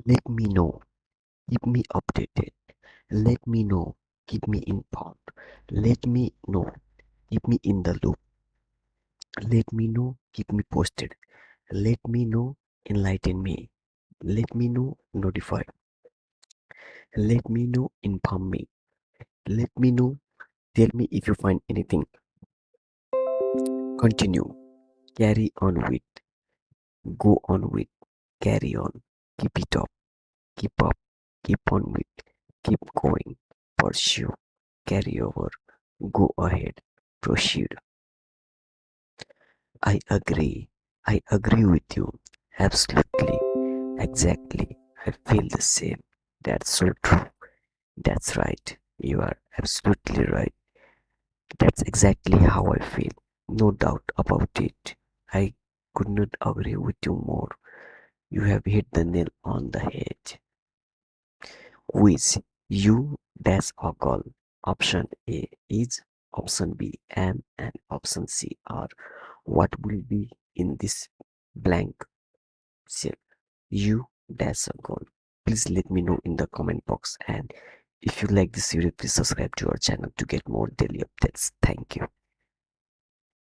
Let me know. Keep me updated. Let me know. Keep me informed. Let me know. Keep me in the loop. Let me know. Keep me posted. Let me know. Enlighten me. Let me know. Notify. Let me know. Inform me. Let me know. Tell me if you find anything. Continue. Carry on with. Go on with. Carry on. Keep it up. Keep up. Keep on with. Keep going. Pursue. Carry over. Go ahead. Proceed. I agree. I agree with you. Absolutely. Exactly. I feel the same. That's so true. That's right. You are absolutely right. That's exactly how I feel. No doubt about it. I could not agree with you more. You have hit the nail on the head. Which you dash or call. Option A is, option B am, and option C are. What will be in this blank cell? You dash a call. Please let me know in the comment box, and if you like this video, please subscribe to our channel to get more daily updates. Thank you.